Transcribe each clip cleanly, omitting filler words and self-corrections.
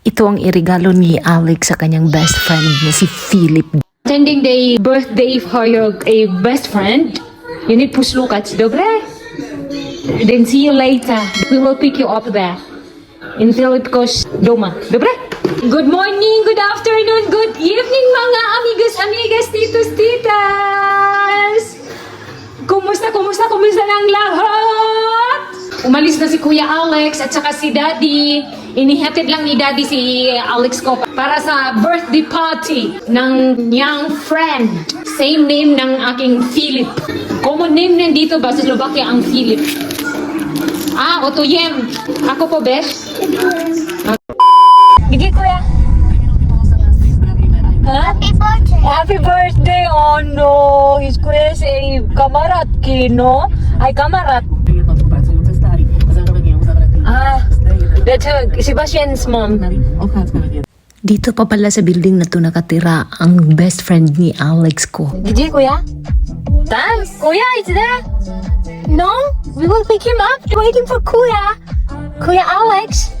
Ito ang irigalo ni Alex sa kanyang best friend na si Philip. Attending the birthday for your best friend, you need puslukats, dobre? Then see you later. We will pick you up there in Philipkos Doma, dobre? Good morning, good afternoon, good evening mga amigas, titos, titas! Kumusta ng lahat? Umalis na si Kuya Alex at saka si Daddy. Inihatid lang ni Daddy si Alex ko para sa birthday party ng young friend. Same name ng aking Philip. Common name nandito ba sa Slovakia ang Philip? Otoyem. Ako po, Besh. Gigi, Kuya. Happy birthday! Happy birthday! Oh no! His Kuya say kamarat kino. Ay, kamarat. That's Sebastian's mom. Dito pa pala sa building na to nakatira ang best friend ni Alex ko. Gigi, Kuya? Tam? Kuya, is there? No? We will pick him up. Waiting for Kuya. Kuya Alex?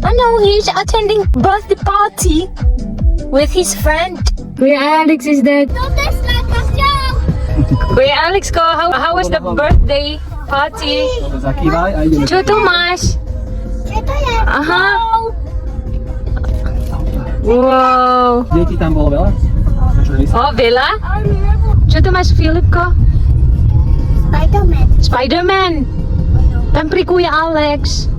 I know he's attending birthday party with his friend. Kuya Alex is dead. No, that's not the show! Kuya Alex ko, how was the birthday party? Čo tu máš? Ito yan. Aha. Wow. Děti tam bylo veľa? Oh, Bella? Čo tu máš, Philip ko? Spider-Man. Spider-Man. Tampri Kuya Alex.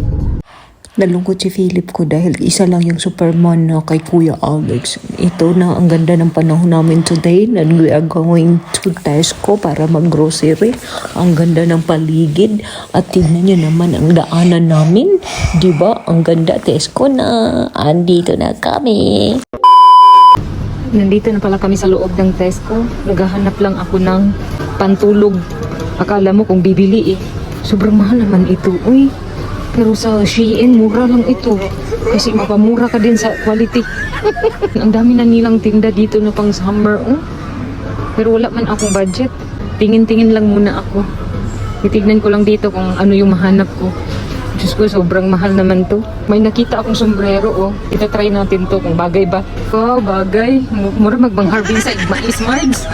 Nalungkot si Philip ko dahil isa lang yung Superman na kay Kuya Alex. Ito na ang ganda ng panahon namin today. We are going to Tesco para mag-grocery. Ang ganda ng paligid. At tignan nyo naman ang daanan namin. Diba? Ang ganda. Tesco na. Andito na kami. Nandito na pala kami sa loob ng Tesco. Naghahanap lang ako ng pantulog. Akala mo kung bibili eh. Sobrang mahal naman ito. Uy. Pero sa Shein, mura lang ito. Kasi mapamura ka din sa quality. Ang dami na nilang tinda dito na pang summer. Oh. Pero wala man akong budget. Tingin-tingin lang muna ako. Titignan ko lang dito kung ano yung mahanap ko. Diyos ko, sobrang mahal naman to. May nakita akong sombrero. Oh. Itatry natin to kung bagay ba. Oh, bagay. Mura magbangharbin sa mais margs.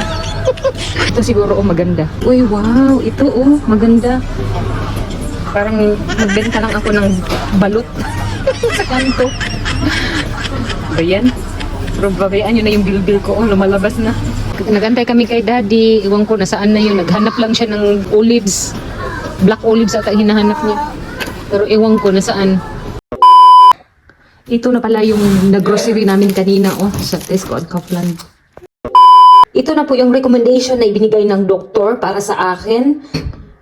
Ito siguro maganda. Uy, wow. Ito maganda. Parang magbenta lang ako ng balot sa kanto. Ayan. Pero babayaan yun na yung bilbil ko. Lumalabas na. Nagantay kami kay Daddy. Iwan ko nasaan na yun. Naghanap lang siya ng olives. Black olives ata hinahanap niya. Pero iwan ko nasaan. Ito na pala yung nag-grocery namin kanina sa Tesco at Kaufland. Ito na po yung recommendation na ibinigay ng doktor para sa akin.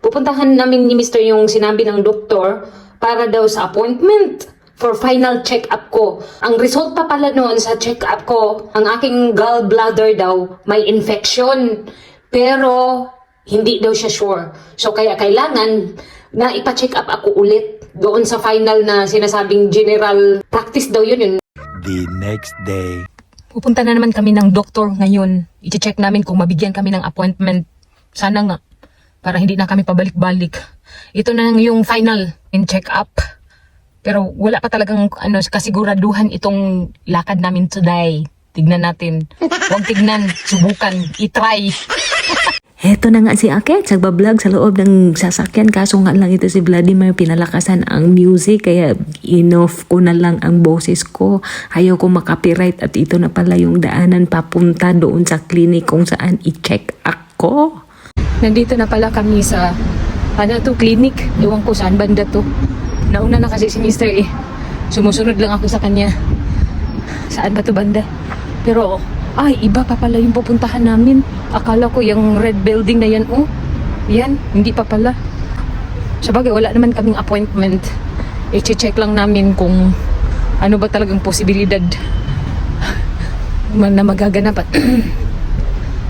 Pupuntahan namin ni Mr. yung sinabi ng doktor para daw sa appointment for final check-up ko. Ang result pa pala noon sa check-up ko, ang aking gallbladder daw may infection. Pero hindi daw siya sure. So kaya kailangan na ipa-check up ako ulit doon sa final na sinasabing general practice daw yun. The next day. Pupunta na naman kami ng doktor ngayon. I-check namin kung mabigyan kami ng appointment. Sana nga. Para hindi na kami pabalik-balik. Ito na yung final in check-up. Pero wala pa talagang kasiguraduhan itong lakad namin today. Tignan natin. Huwag tignan, subukan, itry. Heto na nga si Akets, nagbablog sa loob ng sasakyan. Kaso nga lang ito si Vladimir, pinalakasan ang music. Kaya inoff ko na lang ang boses ko. Ayaw ko makapiright at ito na pala yung daanan papunta doon sa clinic kung saan i-check ako. Nandito na pala kami sa clinic. Ewan ko saan banda to. Nauna na kasi si Mr. Sumusunod lang ako sa kanya. Saan ba to banda? Pero, iba pa pala yung pupuntahan namin. Akala ko yung red building na yan, yan, hindi pa pala. Sabagay, wala naman kaming appointment. I-check lang namin kung ano ba talagang posibilidad na magaganap at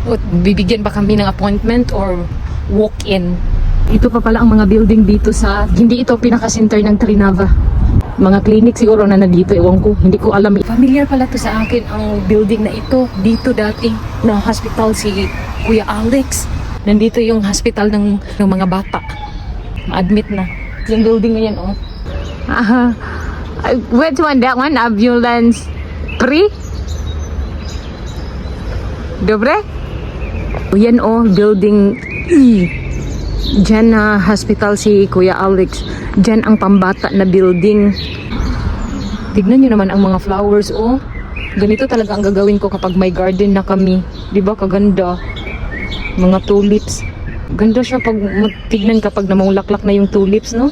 o bibigyan ba kami ng appointment or walk-in. Ito pa pala ang mga building dito hindi ito pinaka-center ng Trinava. Mga clinic siguro na nandito, ewan ko, hindi ko alam. Familiar pala to sa akin ang building na ito. Dito dati na hospital si Kuya Alex. Nandito yung hospital ng mga bata. Ma-admit na. Yung building na yan, Which one? That one? Ambulance pre? Dobre? Yan building E. Diyan na hospital si Kuya Alex. Diyan ang pambata na building. Tignan nyo naman ang mga flowers, Ganito talaga ang gagawin ko kapag may garden na kami. Diba, kaganda. Mga tulips. Ganda siya pag tignan kapag namulaklak na yung tulips, no?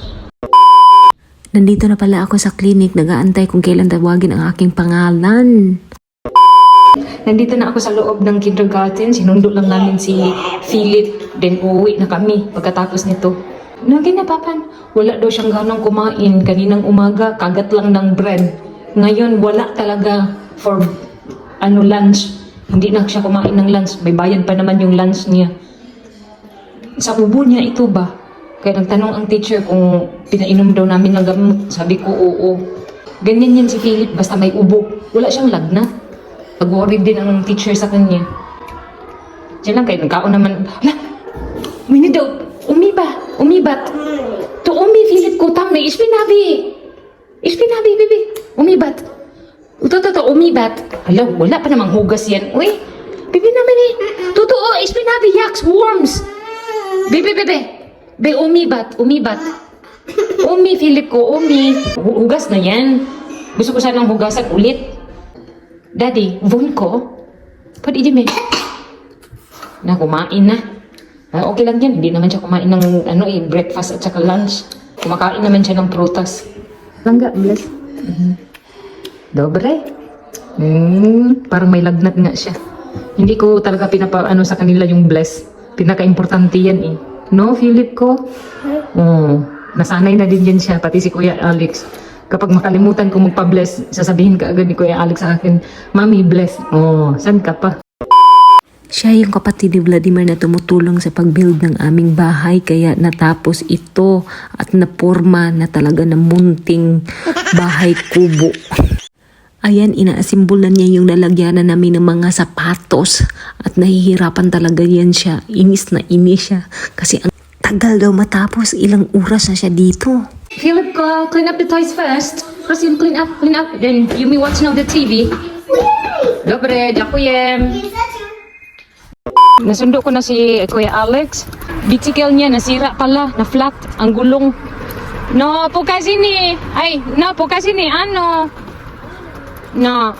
Nandito na pala ako sa clinic, nag-aantay kung kailan tawagin ang aking pangalan. Nandito na ako sa loob ng kindergarten. Sinundo lang namin si Philip. Then uuwi na kami pagkatapos nito. Ginapapan. Wala daw siyang ganong kumain. Kaninang umaga, kagat lang ng bread. Ngayon, wala talaga for lunch. Hindi na siya kumain ng lunch. May bayad pa naman yung lunch niya. Sa ubo niya ito ba? Kaya nagtanong ang teacher kung pinainom daw namin ng gamot. Sabi ko, oo. Ganyan yan si Philip, basta may ubo. Wala siyang lagnat. Pag-worried din ang teacher sa kanya. Diyan lang kayo, nagkaon naman. Hala! May daw, umibat. To Philip ko, tam na, ispinabi, bibi. Umibat. To, umibat. Hala, wala pa namang hugas yan. Uy, bibi naman Totoo, ispinabi, yaks, worms. Bibi. Be, umibat. Philip ko, Hugas na yan. Gusto ko sanang hugasan ulit. Daddy, von ko? Pwede di na kumain na. Okay lang yan. Hindi naman siya kumain ng breakfast at saka lunch. Kumakain naman siya ng prutas. Langga, bless. Dobre. Parang may lagnat nga siya. Hindi ko talaga pinapaano sa kanila yung bless. Pinaka-importante yan No, Philip ko? Nasanay na din yan siya, pati si Kuya Alex. Kapag makalimutan ko magpa-bless, sasabihin ka agad ni Kuya Alex sa akin, Mami, bless. Saan ka pa? Siya yung kapatid ni Vladimir na tumutulong sa pag-build ng aming bahay, kaya natapos ito at naporma na talaga ng munting bahay kubo. Ayan, inaasimbulan niya yung lalagyanan namin ng mga sapatos at nahihirapan talaga yan siya. Inis na inis siya kasi ang tagal daw matapos, ilang oras na siya dito. Philip ko, clean up the toys first. Kasi clean up. Then you may watch now the TV. Dobre, dakuyem. Nasundo ko na si Kuya Alex. Bicycle niya, nasira pala, na flat, ang gulong. No, po kasi ni, No.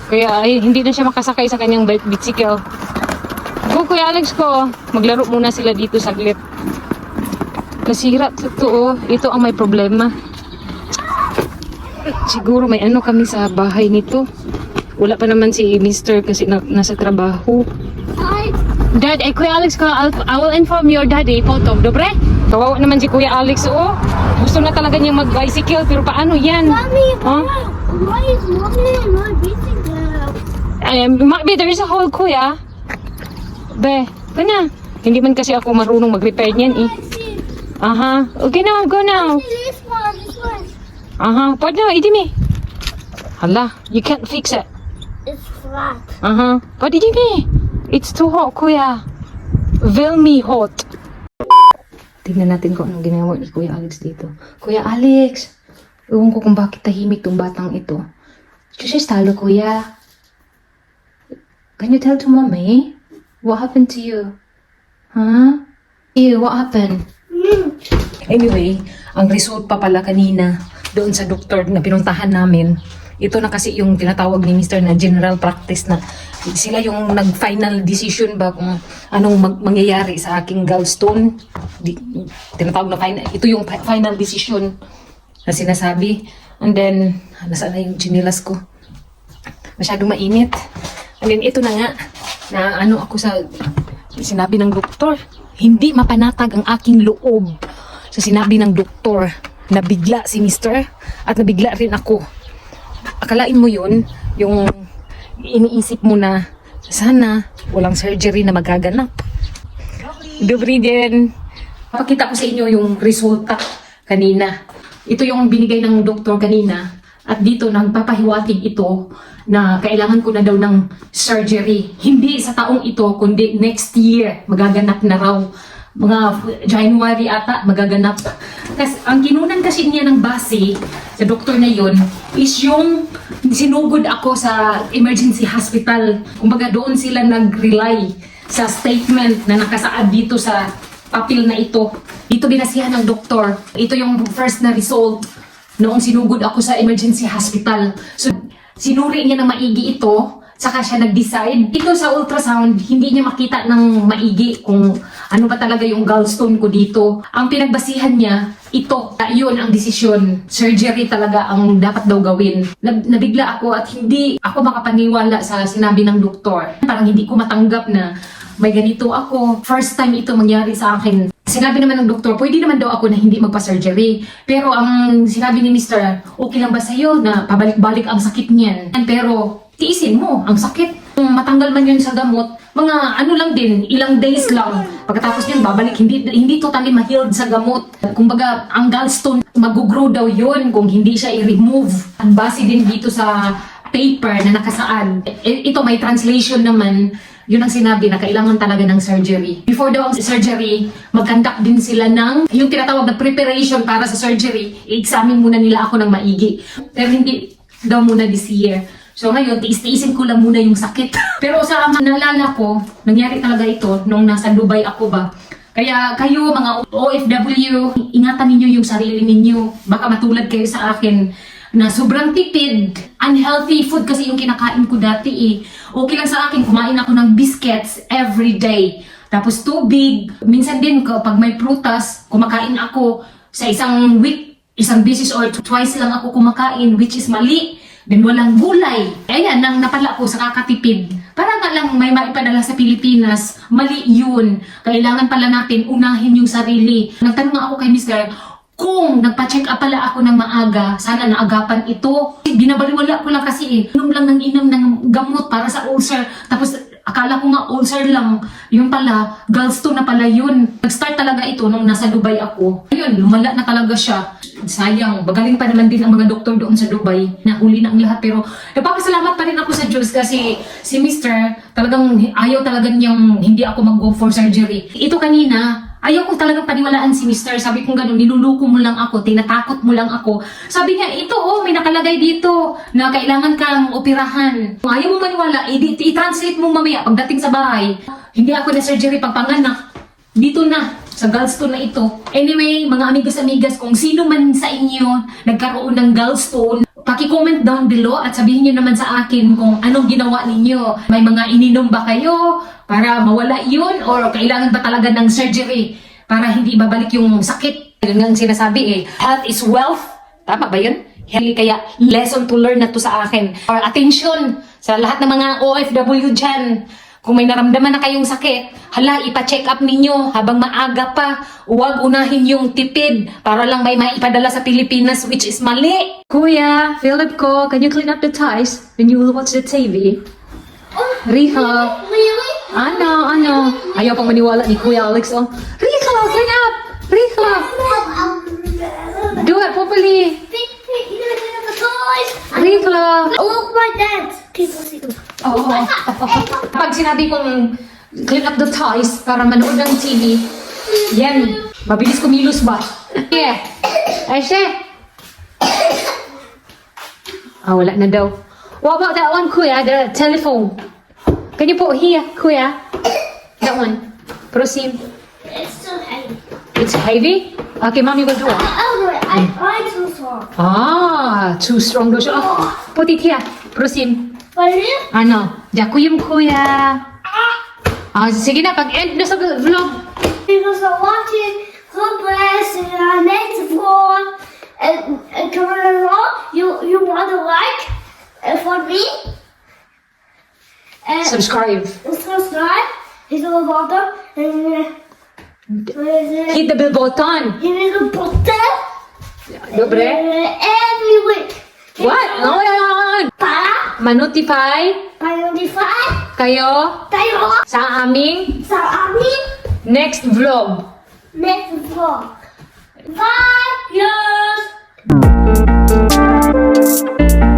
Kaya hindi na siya makasakay sa kanyang bicycle. Kuya Alex ko, maglaro muna sila dito saglit. Nasira ito, ito ang may problema. Siguro may kami sa bahay nito. Wala pa naman si Mr. kasi nasa trabaho. Dad, Kuya Alex ko, I will inform your daddy, photo, dobre? Kawawa naman si Kuya Alex, Gusto na talaga niyang mag-bicycle, pero paano yan? Mommy, why is Mommy not bicycle? There is a hole, Kuya. Be, na. Hindi man kasi ako marunong mag-repair niyan, Okay now, go now. This one. Pwede na, idimi. Hala, you can't fix it. It's flat. Pwede idimi. It's too hot, Kuya. Very hot. Tingnan natin kung anong ginawa ni Kuya Alex dito. Kuya Alex, ewan ko kung bakit tahimik tong batang ito. Just talo, Kuya. Can you tell to Mommy? What happened to you? What happened? Anyway, ang result pa pala kanina doon sa doktor na pinuntahan namin. Ito na kasi yung tinatawag ni Mr. na general practice na sila yung nag-final decision ba kung anong mangyayari sa aking gallstone. Tinatawag na final. Ito yung final decision na sinasabi. And then, nasaan na yung chinilas ko? Masyadong mainit. And then, ito na nga, na ako sa sinabi ng doktor. Hindi mapanatag ang aking loob sa sinabi ng doktor. Nabigla si Mr. at nabigla rin ako. Akalain mo yun, yung iniisip mo na sana walang surgery na magaganap. Dobre din. Papakita ko sa inyo yung resulta kanina. Ito yung binigay ng doktor kanina. At dito nagpapahiwatig ito na kailangan ko na daw ng surgery. Hindi sa taong ito, kundi next year magaganap na raw mga January ata magaganap. Kasi ang kinunan kasi niya ng base sa doktor na yun is yung sinugod ako sa emergency hospital. Kumbaga doon sila nag-rely sa statement na nakasaad dito sa papel na ito. Ito binasihan ng doktor. Ito yung first na result noong sinugod ako sa emergency hospital. So, sinuri niya ng maigi ito, saka siya nag-decide. Ito sa ultrasound, hindi niya makita ng maigi kung ano ba talaga yung gallstone ko dito. Ang pinagbasihan niya, ito, yun ang desisyon. Surgery talaga ang dapat daw gawin. Nabigla ako at hindi ako makapaniwala sa sinabi ng doktor. Parang hindi ko matanggap na may ganito ako. First time ito mangyari sa akin. Sinabi naman ng doktor, pwede naman daw ako na hindi magpa-surgery. Pero ang sinabi ni Mr., okay lang ba sa'yo na pabalik-balik ang sakit niyan? Pero tiisin mo ang sakit. Kung matanggal man yun sa gamot, mga ano lang din, ilang days lang. Pagkatapos niyan, babalik. Hindi totally ma-healed sa gamot. Kumbaga, ang gallstone, mag-grow daw yun kung hindi siya i-remove. Ang base din dito sa paper na nakasaad. Ito may translation naman. Yun ang sinabi na kailangan talaga ng surgery. Before daw ang surgery, mag-conduct din sila ng yung tinatawag na preparation para sa surgery. I-examine muna nila ako ng maigi. Pero hindi daw muna this year. So ngayon, tiis-tiisin ko lang muna yung sakit. Pero sa naalala ko, nangyari talaga ito nung nasa Dubai ako ba. Kaya kayo mga OFW, ingatan ninyo yung sarili ninyo. Baka matulad kayo sa akin na sobrang tipid, unhealthy food kasi yung kinakain ko dati eh. Okay lang sa akin, kumain ako ng biscuits every day. Tapos tubig, minsan din kapag may prutas, kumakain ako sa isang week, isang beses or twice lang ako kumakain, which is mali. Then walang gulay. Ayan, nang napala ko sa kakatipid. Para nga lang may maipadala sa Pilipinas, mali yun. Kailangan pala natin unahin yung sarili. Nagtanong ako kay Mr. Kung nagpa-check up pala ako ng maaga, sana naagapan ito. Binabaliwala ko lang kasi inom lang ng inom ng gamot para sa ulcer. Tapos akala ko nga ulcer lang. Yung pala, gallstone na pala yun. Nag-start talaga ito nung nasa Dubai ako. Ayun, lumala na talaga siya. Sayang, magaling pa naman din ang mga doktor doon sa Dubai. Nahuli na ang lahat. Pero nagpapasalamat pa rin ako sa Diyos kasi si Mr. talagang ayaw talaga niyang hindi ako mag-go for surgery. Ito kanina, ayaw ko talagang paniwalaan si Mr. Sabi kong gano'n, niluluko mo lang ako, tinatakot mo lang ako. Sabi niya, ito may nakalagay dito na kailangan kang operahan. Kung ayaw mo maniwala, i-translate mo mamaya pagdating sa bahay. Hindi ako na surgery pagpanganak. Dito na, sa gallstone na ito. Anyway, mga amigas-amigas, kung sino man sa inyo nagkaroon ng gallstone, paki-comment down below at sabihin nyo naman sa akin kung anong ginawa ninyo. May mga ininom ba kayo para mawala yun or kailangan ba talaga ng surgery para hindi babalik yung sakit? Yun ang sinasabi eh. Health is wealth. Tama ba yun? Kaya lesson to learn na to sa akin. Or attention sa lahat ng mga OFW dyan. Kung may naramdaman na kayong sakit, hala, ipa-check up ninyo habang maaga pa. Huwag unahin yung tipid para lang may maipadala sa Pilipinas, which is mali. Kuya, Philip ko, can you clean up the ties when you will watch the TV? Riha. Really? Ano? Ayaw pang maniwala ni Kuya Alex. Oh. Riha, clean up! Riha! Do it properly. Riha! Look, my dad. People see them. Oo. Pag sinabi kong clean up the toys para manood ng TV, yan, mabilis kumilos ba? Yeah. Ashe? Wala na daw. What about that one, Kuya? The telephone. Can you put here, Kuya? That one. Proceed. It's so heavy. It's heavy? Okay, Mommy will do it. I'm too strong. Too strong daw siya. Oh, put it here. Proceed. Really? Ano? Jakuyum, Kuya. Sige na, pag-end na sa vlog. Because I'm watching Hopeless and I made the floor. And come along, you want to like for me? And Subscribe. subscribe. Hit the button and Hit the bell button. hit the button Dobre? every week. What? Para Ma-notify pa-notify kayo tayo sa aming sa aming next vlog. next vlog. Bye, guys!